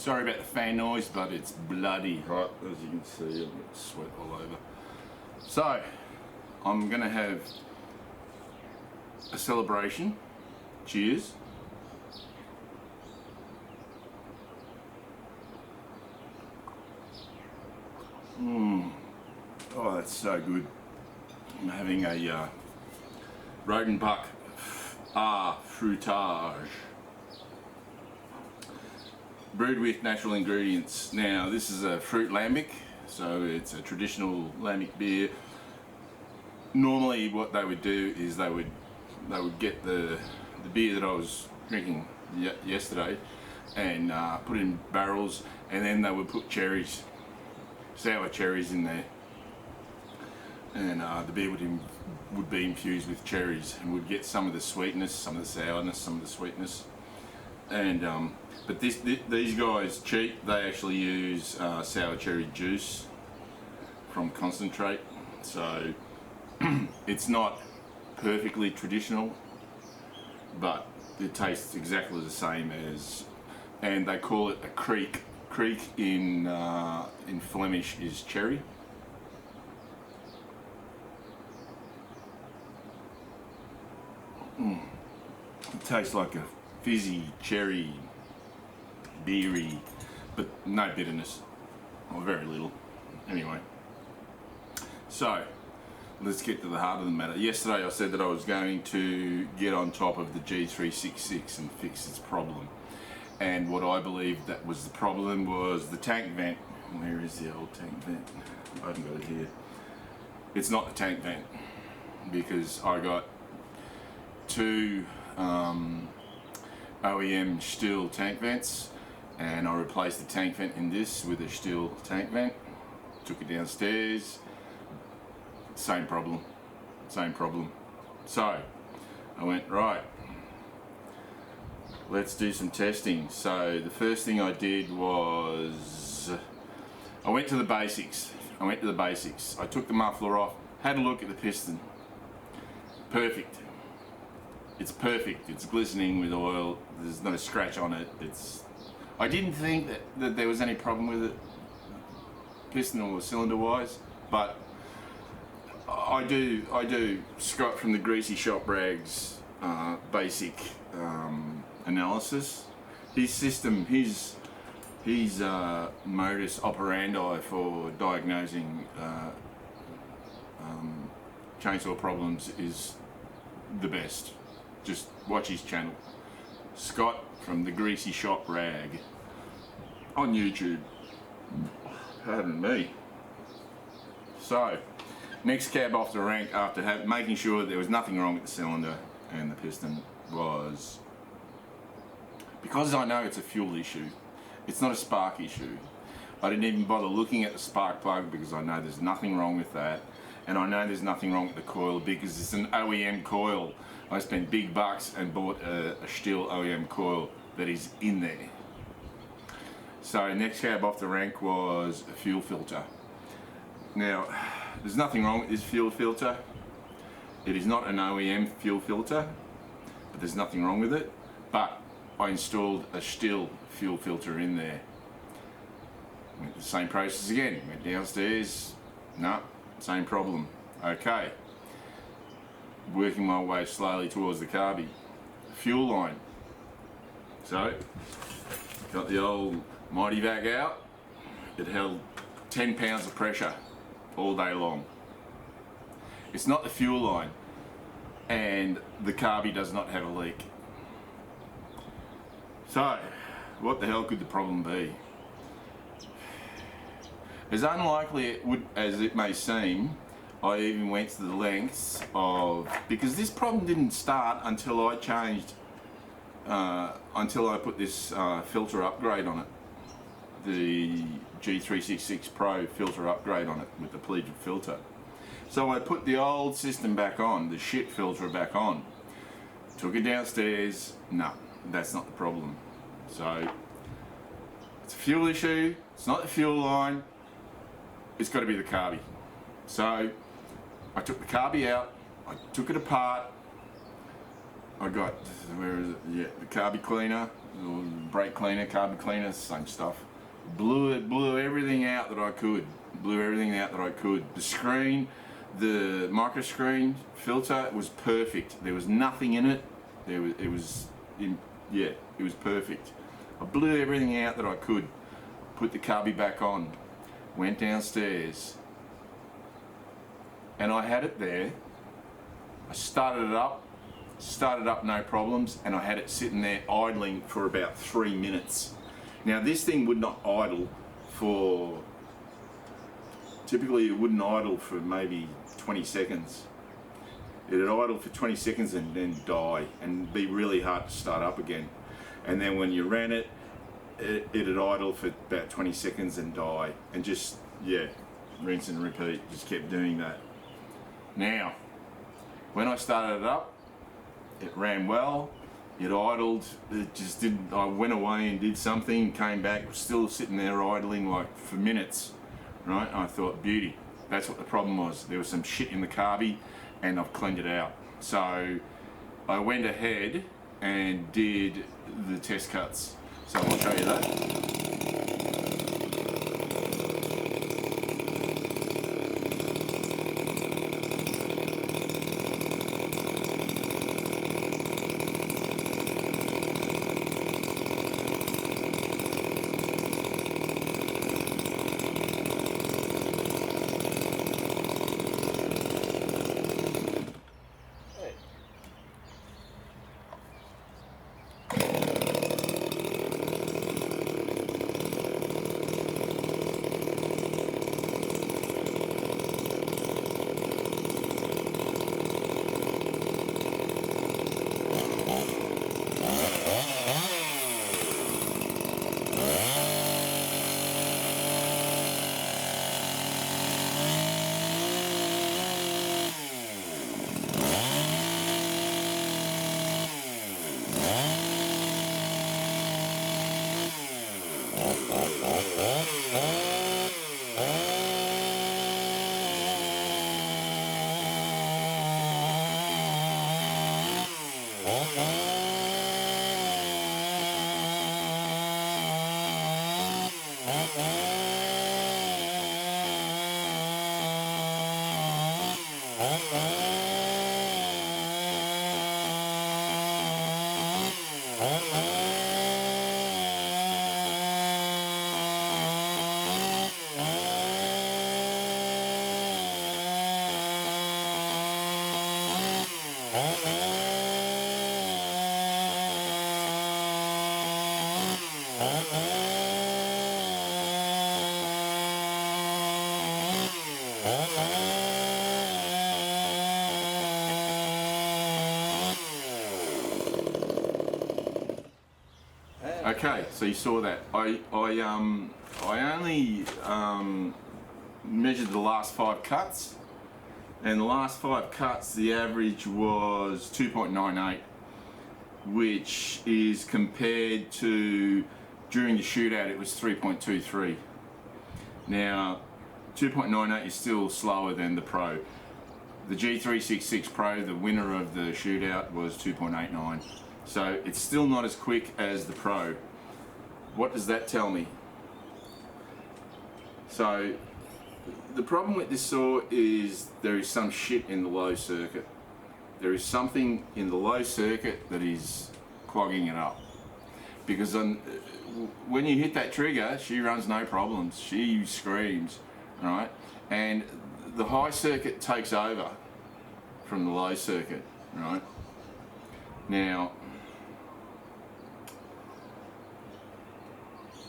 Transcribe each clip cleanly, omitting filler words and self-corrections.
Sorry about the fan noise, but it's bloody hot, as you can see. I've got sweat all over. So, I'm gonna have a celebration. Cheers. Oh, that's so good. I'm having a Rodenbach fruitage, brewed with natural ingredients. Now, this is a fruit lambic, so it's a traditional lambic beer. Normally, what they would do is they would get the beer that I was drinking yesterday and put it in barrels, and then they would put cherries, sour cherries in there, and the beer would be infused with cherries, and would get some of the sweetness, some of the sourness, some of the sweetness. And but these guys cheat. They actually use sour cherry juice from concentrate, so it's not perfectly traditional, but it tastes exactly the same as, and they call it a creek. Creek in Flemish is cherry. It tastes like a fizzy cherry, beery, but no bitterness, or very little. Anyway, so let's get to the heart of the matter. Yesterday I said that I was going to get on top of the G366 and fix its problem. And what I believe that was the problem was the tank vent. Where is the old tank vent? I haven't got it here. It's not the tank vent, because I got two OEM Stihl tank vents, and I replaced the tank vent in this with a Stihl tank vent. Took it downstairs. Same problem. So I went, right, let's do some testing. So the first thing I did was I went to the basics. I took the muffler off, had a look at the piston. Perfect. It's perfect. It's glistening with oil. There's no scratch on it. I didn't think that there was any problem with it, piston or cylinder wise, but I do Scott from the Greasy Shop Rags basic analysis. His system, his modus operandi for diagnosing chainsaw problems is the best. Just watch his channel, Scott from the Greasy Shop Rag, on YouTube. Pardon me. So, next cab off the rank after making sure there was nothing wrong with the cylinder and the piston was, because I know it's a fuel issue, it's not a spark issue. I didn't even bother looking at the spark plug because I know there's nothing wrong with that, and I know there's nothing wrong with the coil because it's an OEM coil. I spent big bucks and bought a Stihl OEM coil that is in there. So next cab off the rank was a fuel filter. Now, there's nothing wrong with this fuel filter. It is not an OEM fuel filter, but there's nothing wrong with it. But I installed a Stihl fuel filter in there. Went the same process again. Went downstairs. No, same problem. Okay. Working my way slowly towards the carby. Fuel line. So, got the old Mighty Vac out. It held 10 pounds of pressure all day long. It's not the fuel line, and the carby does not have a leak. So, what the hell could the problem be? As unlikely as it may seem, I even went to the lengths of, because this problem didn't start until I changed, until I put this filter upgrade on it, the G366 Pro filter upgrade on it with the pleated filter. So I put the old system back on, the shit filter back on, took it downstairs. No, that's not the problem. So it's a fuel issue, it's not the fuel line, it's got to be the carby. So I took the carby out, I took it apart, I got, where is it? Yeah, the carby cleaner, or brake cleaner, carby cleaner, same stuff. Blew everything out that I could. Blew everything out that I could. The screen, the micro screen filter was perfect. There was nothing in it. It was perfect. I blew everything out that I could. Put the carby back on. Went downstairs. And I had it there. I started it up no problems, and I had it sitting there idling for about 3 minutes. Now this thing would not idle for, typically it wouldn't idle for maybe 20 seconds. It'd idle for 20 seconds and then die and be really hard to start up again. And then when you ran it, it'd idle for about 20 seconds and die, and just, yeah, rinse and repeat, just kept doing that. Now, when I started it up, it ran well, it idled, it just didn't, I went away and did something, came back, still sitting there idling like for minutes, right? And I thought, beauty, that's what the problem was. There was some shit in the carby and I've cleaned it out. So I went ahead and did the test cuts. So I'll show you that. Okay, so you saw that. I only measured the last 5 cuts, and the last 5 cuts, the average was 2.98, which is compared to, during the shootout, it was 3.23. Now, 2.98 is still slower than the Pro. The G366 Pro, the winner of the shootout, was 2.89. So it's still not as quick as the Pro. What does that tell me? So the problem with this saw is there is some shit in the low circuit. There is something in the low circuit that is clogging it up. Because when you hit that trigger, she runs no problems. She screams, right? And the high circuit takes over from the low circuit, right? Now,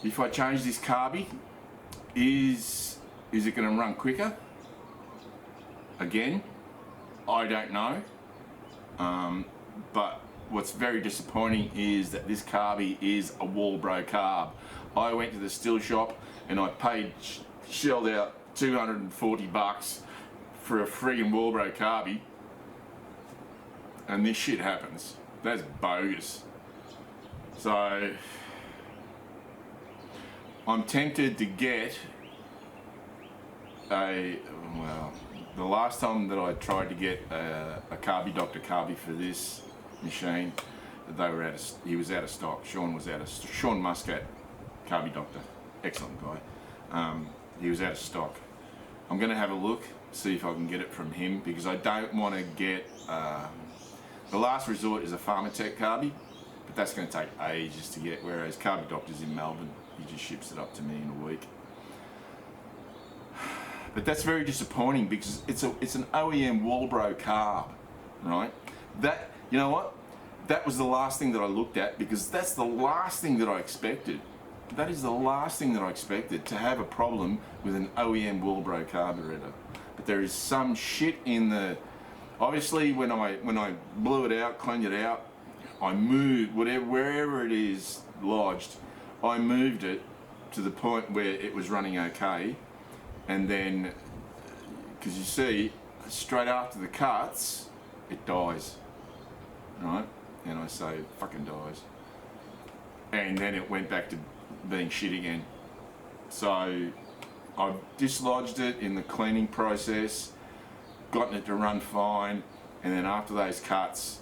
if I change this carby, is it going to run quicker? Again, I don't know. But what's very disappointing is that this carby is a Walbro carb. I went to the still shop and I shelled out 240 bucks for a friggin' Walbro carby, and this shit happens. That's bogus. So I'm tempted to get the last time that I tried to get a carby Dr. Carby for this, machine. They were he was out of stock. Sean Muscat, Carby Doctor, excellent guy. He was out of stock. I'm going to have a look, see if I can get it from him, because I don't want to get. The last resort is a Pharmatech Carby, but that's going to take ages to get. Whereas Carby Doctor's in Melbourne, he just ships it up to me in a week. But that's very disappointing because it's an OEM Walbro carb, right? That, you know what? That was the last thing that I looked at, because that's the last thing that I expected. That is the last thing that I expected, to have a problem with an OEM Walbro carburetor. But there is some shit in the. Obviously, when I blew it out, cleaned it out, I moved wherever it is lodged. I moved it to the point where it was running okay. And then, because you see, straight after the cuts, it dies, right? And I say, it fucking dies. And then it went back to being shit again. So I've dislodged it in the cleaning process, gotten it to run fine, and then after those cuts,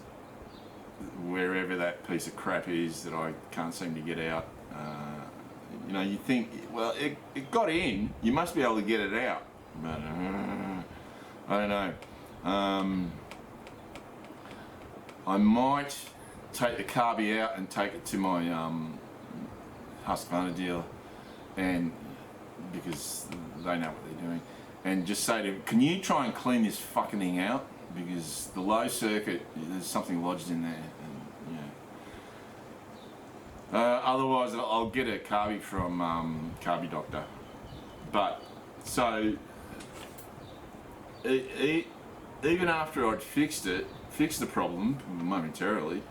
wherever that piece of crap is that I can't seem to get out, you know, you think, well, it got in, you must be able to get it out. But I don't know. I might take the carby out and take it to my Husqvarna dealer, and because they know what they're doing, and just say to them, can you try and clean this fucking thing out, because the low circuit, there's something lodged in there. Otherwise, I'll get a carby from Carby Doctor. But so even after I'd fixed the problem momentarily,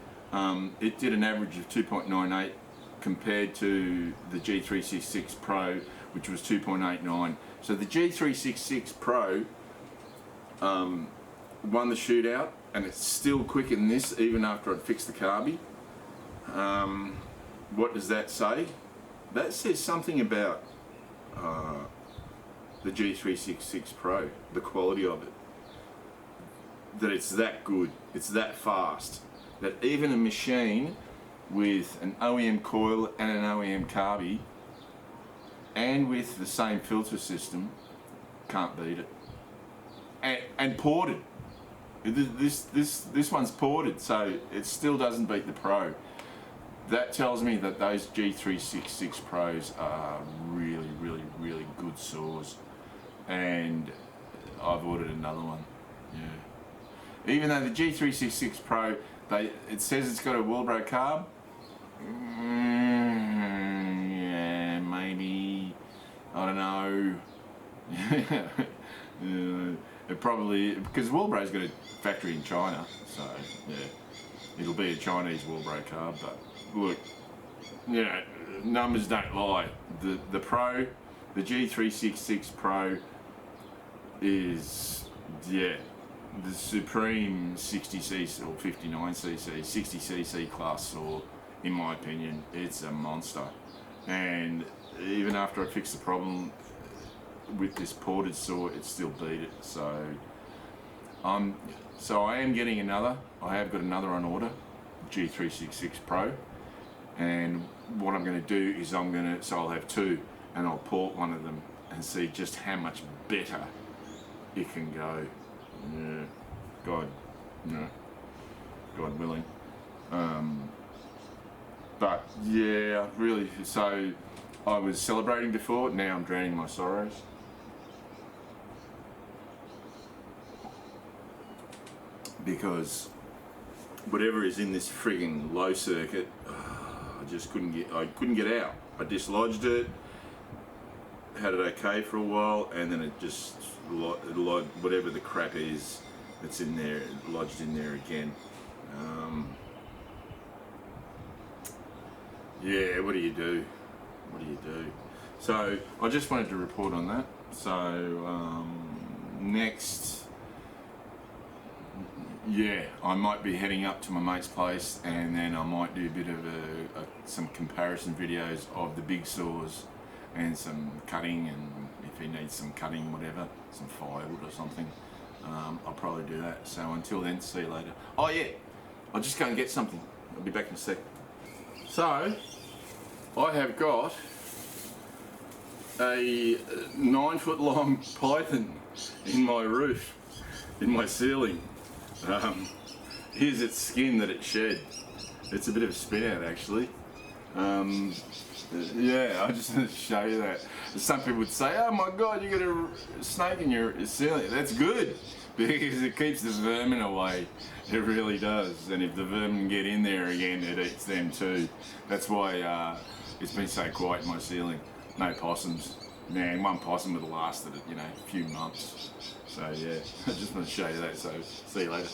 it did an average of 2.98 compared to the G366 Pro, which was 2.89. So the G366 Pro won the shootout, and it's still quicker than this even after I'd fixed the carby. What does that say? That says something about the G366 Pro, the quality of it. That it's that good, it's that fast, that even a machine with an OEM coil and an OEM carby and with the same filter system can't beat it. And ported. This one's ported, so it still doesn't beat the Pro. That tells me that those G366 Pros are really, really, really good saws, and I've ordered another one. Yeah. Even though the G366 Pro, it says it's got a Walbro carb. Yeah, maybe. I don't know. It probably, because Walbro's got a factory in China, so yeah, it'll be a Chinese Walbro carb. But look, you know, numbers don't lie. The Pro, the G366 Pro is, yeah, the supreme 60cc or 59cc, 60cc class saw, in my opinion. It's a monster. And even after I fixed the problem with this ported saw, it still beat it. So I am getting another. I have got another on order, G366 Pro. And what I'm going to do is so I'll have two, and I'll port one of them and see just how much better it can go. Yeah, God willing. But yeah, really. So I was celebrating before. Now I'm drowning my sorrows. Because whatever is in this frigging low circuit, I just couldn't get out. I dislodged it, had it okay for a while, and then it just whatever the crap is that's in there, it lodged in there again. Yeah, what do you do? What do you do? So I just wanted to report on that. So next, yeah, I might be heading up to my mate's place, and then I might do a bit of some comparison videos of the big saws and some cutting, and if he needs some cutting, whatever, some firewood or something, I'll probably do that. So until then, see you later. Oh yeah, I'll just go and get something. I'll be back in a sec. So, I have got a 9-foot long python in my roof, in my ceiling. Here's its skin that it shed. It's a bit of a spin out actually. Yeah, I just want to show you that. Some people would say, oh my god, you got a snake in your ceiling. That's good, because it keeps the vermin away. It really does. And if the vermin get in there again, it eats them too. That's why it's been so quiet in my ceiling. No possums. Man, one possum would have lasted, a few months. So yeah, I just want to show you that. So see you later.